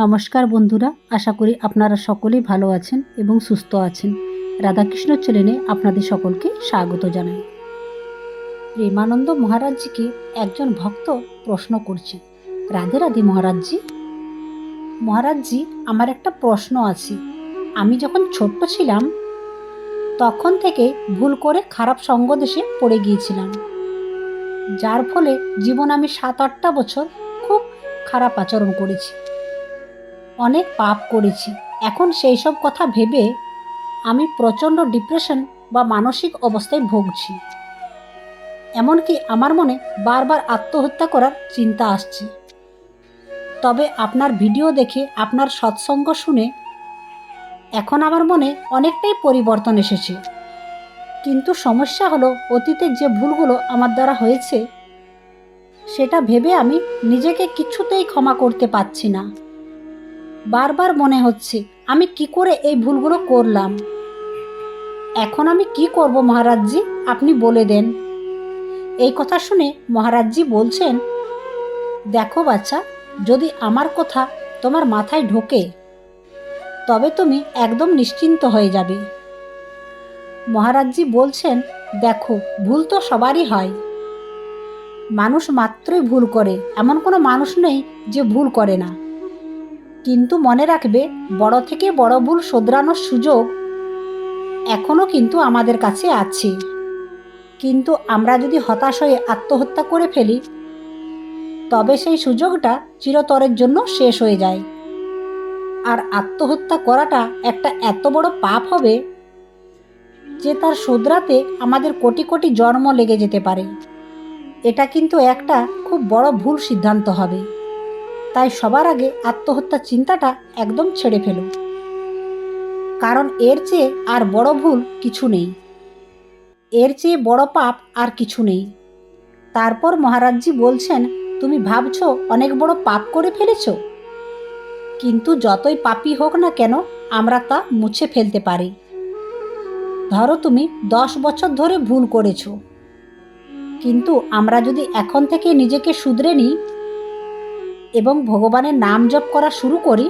নমস্কার বন্ধুরা, আশা করি আপনারা সকলেই ভালো আছেন এবং সুস্থ আছেন। রাধাকৃষ্ণ চ্যানেলে আপনাদের সকলকে স্বাগত জানাই। প্রেমানন্দ মহারাজজিকে একজন ভক্ত প্রশ্ন করছে, রাধে রাধে মহারাজজি। মহারাজজি, আমার একটা প্রশ্ন আছে। আমি যখন ছোট্ট ছিলাম তখন থেকে ভুল করে খারাপ সঙ্গদোষে পড়ে গিয়েছিলাম, যার ফলে জীবন আমি 7-8টা বছর খুব খারাপ আচরণ করেছি, অনেক পাপ করেছি। এখন সেই সব কথা ভেবে আমি প্রচণ্ড ডিপ্রেশন বা মানসিক অবস্থায় ভুগছি। এমনকি আমার মনে বারবার আত্মহত্যা করার চিন্তা আসছে। তবে আপনার ভিডিও দেখে, আপনার সৎসঙ্গ শুনে এখন আমার মনে অনেকটাই পরিবর্তন এসেছে। কিন্তু সমস্যা হলো, অতীতে যে ভুলগুলো আমার দ্বারা হয়েছে সেটা ভেবে আমি নিজেকে কিছুতেই ক্ষমা করতে পারছি না। বারবার মনে হচ্ছে আমি কি করে এই ভুলগুলো করলাম। এখন আমি কি করব মহারাজজি, আপনি বলে দেন। এই কথা শুনে মহারাজজি বলছেন, দেখো বাচ্চা, যদি আমার কথা তোমার মাথায় ঢোকে তবে তুমি একদম নিশ্চিন্ত হয়ে যাবে। মহারাজজি বলছেন, দেখো, ভুল তো সবারই হয়। মানুষ মাত্রই ভুল করে, এমন কোনো মানুষ নেই যে ভুল করে না। কিন্তু মনে রাখবে, বড় থেকে বড় ভুল শোধরানোর সুযোগ এখনও কিন্তু আমাদের কাছে আছে। কিন্তু আমরা যদি হতাশ হয়ে আত্মহত্যা করে ফেলি তবে সেই সুযোগটা চিরতরের জন্য শেষ হয়ে যায়। আর আত্মহত্যা করাটা একটা এত বড় পাপ হবে যে তার শোধরাতে আমাদের কোটি কোটি জন্ম লেগে যেতে পারে। এটা কিন্তু একটা খুব বড় ভুল সিদ্ধান্ত হবে। তাই সবার আগে আত্মহত্যা চিন্তাটা একদম ছেড়ে ফেলো, কারণ এর চেয়ে আর বড় ভুল কিছু নেই, এর চেয়ে বড় পাপ আর কিছু নেই। তারপর মহারাজজি বলছেন, তুমি ভাবছো অনেক বড় পাপ করে ফেলেছ, কিন্তু যতই পাপী হোক না কেন আমরা তা মুছে ফেলতে পারি। ধরো তুমি 10 বছর ধরে ভুল করেছ, কিন্তু আমরা যদি এখন থেকে নিজেকে শুধরে নিই এবং ভগবানের নাম জপ করা শুরু করি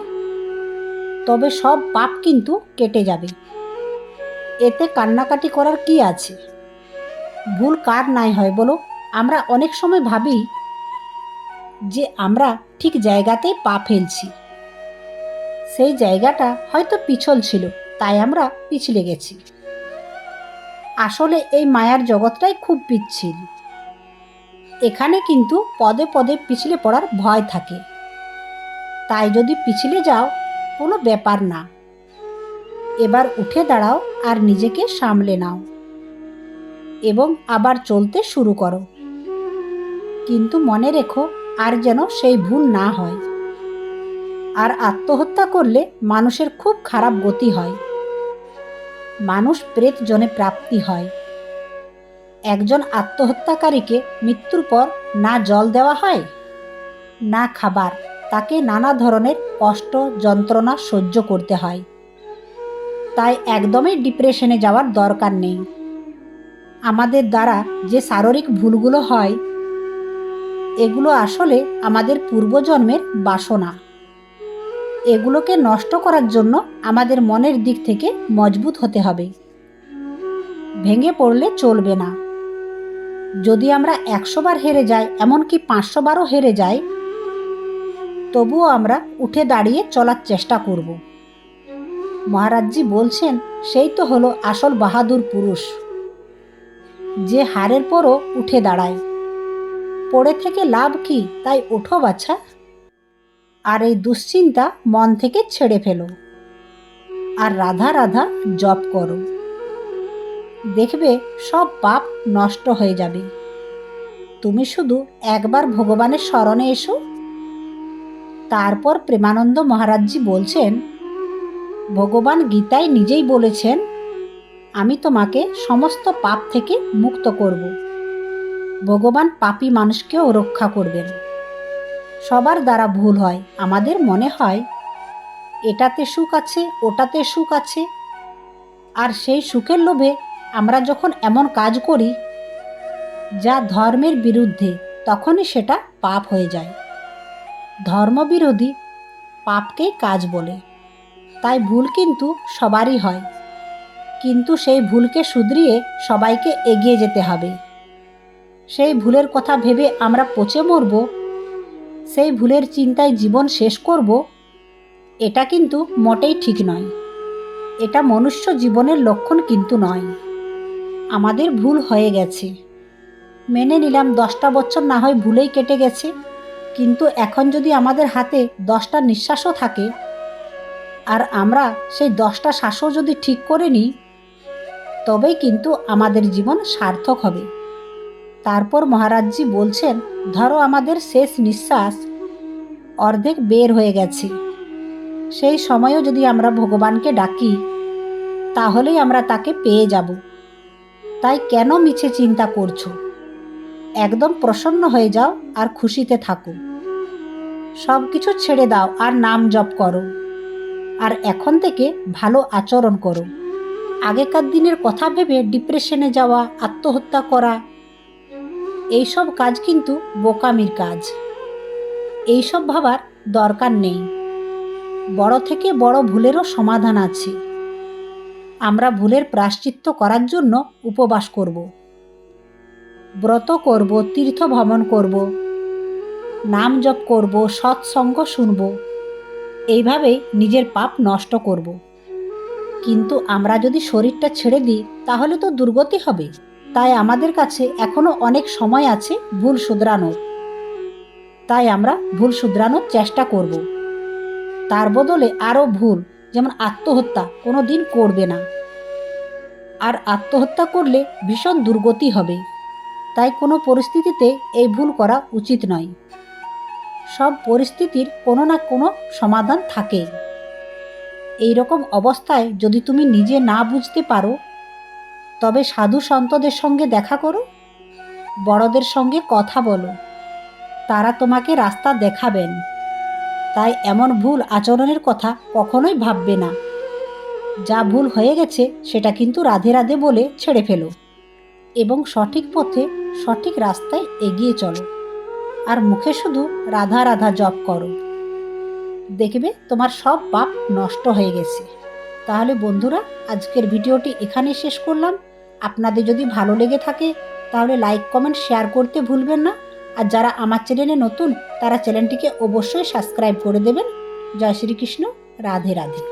তবে সব পাপ কিন্তু কেটে যাবে। এতে কান্নাকাটি করার কি আছে? ভুল কার নাই হয় বলো? আমরা অনেক সময় ভাবি যে আমরা ঠিক জায়গাতেই পা ফেলছি, সেই জায়গাটা হয়তো পিছল ছিল, তাই আমরা পিছলে গেছি। আসলে এই মায়ার জগৎটাই খুব পিচ্ছিল। এখানে কিন্তু পদে পদে পিছলে পড়ার ভয় থাকে। তাই যদি পিছলে যাও কোনো ব্যাপার না, এবার উঠে দাঁড়াও আর নিজেকে সামলে নাও এবং আবার চলতে শুরু করো। কিন্তু মনে রেখো, আর যেন সেই ভুল না হয়। আর আত্মহত্যা করলে মানুষের খুব খারাপ গতি হয়, মানুষ প্রেত জনে প্রাপ্তি হয়। একজন আত্মহত্যাকারীকে মৃত্যুর পর না জল দেওয়া হয় না খাবার, তাকে নানা ধরনের কষ্ট যন্ত্রণা সহ্য করতে হয়। তাই একদমই ডিপ্রেশনে যাওয়ার দরকার নেই। আমাদের দ্বারা যে শারীরিক ভুলগুলো হয় এগুলো আসলে আমাদের পূর্বজন্মের বাসনা। এগুলোকে নষ্ট করার জন্য আমাদের মনের দিক থেকে মজবুত হতে হবে, ভেঙে পড়লে চলবে না। যদি আমরা 100 বার হেরে যাই, এমনকি 500 বারও হেরে যাই, তবুও আমরা উঠে দাঁড়িয়ে চলার চেষ্টা করব। মহারাজজি বলছেন, সেই তো হলো আসল বাহাদুর পুরুষ, যে হারের পরও উঠে দাঁড়ায়। পড়ে থেকে লাভ কি, তাই ওঠো বাছা। আর এই দুশ্চিন্তা মন থেকে ছেড়ে ফেলো আর রাধা রাধা জপ করো। দেখবে সব পাপ নষ্ট হয়ে যাবে। তুমি শুধু একবার ভগবানের শরণে এসো। তারপর প্রেমানন্দ মহারাজজি বলছেন, ভগবান গীতায় নিজেই বলেছেন, আমি তোমাকে সমস্ত পাপ থেকে মুক্ত করব। ভগবান পাপী মানুষকেও রক্ষা করবেন। সবার দ্বারা ভুল হয়, আমাদের মনে হয় এটাতে সুখ আছে, ওটাতে সুখ আছে, আর সেই সুখের লোভে আমরা যখন এমন কাজ করি যা ধর্মের বিরুদ্ধে, তখনই সেটা পাপ হয়ে যায়। ধর্মবিরোধী পাপকেই কাজ বলে। তাই ভুল কিন্তু সবারই হয়, কিন্তু সেই ভুলকে শুধরিয়ে সবাইকে এগিয়ে যেতে হবে। সেই ভুলের কথা ভেবে আমরা পচে মরব, সেই ভুলের চিন্তায় জীবন শেষ করব, এটা কিন্তু মোটেই ঠিক নয়। এটা মনুষ্য জীবনের লক্ষণ কিন্তু নয়। আমাদের ভুল হয়ে গেছে, মেনে নিলাম 10টা বছর না হয় ভুলেই কেটে গেছে, কিন্তু এখন যদি আমাদের হাতে 10টা নিঃশ্বাসও থাকে আর আমরা সেই 10টা শ্বাসও যদি ঠিক করে নিই, তবেই কিন্তু আমাদের জীবন সার্থক হবে। তারপর মহারাজজি বলছেন, ধরো আমাদের শেষ নিঃশ্বাস অর্ধেক বের হয়ে গেছে, সেই সময়ও যদি আমরা ভগবানকে ডাকি তাহলেই আমরা তাকে পেয়ে যাব। তাই কেন মিছে চিন্তা করছো? একদম প্রসন্ন হয়ে যাও আর খুশিতে থাকো। সব কিছু ছেড়ে দাও আর নাম জপ করো, আর এখন থেকে ভালো আচরণ করো। আগেকার দিনের কথা ভেবে ডিপ্রেশনে যাওয়া, আত্মহত্যা করা, এইসব কাজ কিন্তু বোকামির কাজ। এইসব ভাবার দরকার নেই। বড় থেকে বড় ভুলেরও সমাধান আছে। আমরা ভুলের প্রায়শ্চিত্ত করার জন্য উপবাস করব, ব্রত করব, তীর্থ ভ্রমণ করব, নাম জপ করব, সৎসঙ্গ শুনব, এইভাবেই নিজের পাপ নষ্ট করব। কিন্তু আমরা যদি শরীরটা ছেড়ে দিই তাহলে তো দুর্গতি হবে। তাই আমাদের কাছে এখনো অনেক সময় আছে ভুল শুধরানোর। তাই আমরা ভুল শুধরানোর চেষ্টা করব। তার বদলে আরও ভুল, যেমন আত্মহত্যা কোনো দিন করবে না। আর আত্মহত্যা করলে ভীষণ দুর্গতি হবে। তাই কোনো পরিস্থিতিতে এই ভুল করা উচিত নয়। সব পরিস্থিতির কোনো না কোনো সমাধান থাকে। এই রকম অবস্থায় যদি তুমি নিজে না বুঝতে পারো, তবে সাধু সন্তদের সঙ্গে দেখা করো, বড়দের সঙ্গে কথা বলো, তারা তোমাকে রাস্তা দেখাবেন। তাই এমন ভুল আচরণের কথা কখনোই ভাববে না। যা ভুল হয়ে গেছে সেটা কিন্তু রাধে রাধে বলে ছেড়ে ফেলো এবং সঠিক পথে সঠিক রাস্তায় এগিয়ে চলো, আর মুখে শুধু রাধা রাধা জপ করো। দেখবে তোমার সব পাপ নষ্ট হয়ে গেছে। তাহলে বন্ধুরা, আজকের ভিডিওটি এখানেই শেষ করলাম। আপনাদের যদি ভালো লেগে থাকে তাহলে লাইক, কমেন্ট, শেয়ার করতে ভুলবেন না। আর যারা আমার চ্যানেলে নতুন তারা চ্যানেলটিকে অবশ্যই সাবস্ক্রাইব করে দেবেন। জয় শ্রীকৃষ্ণ, রাধে রাধে।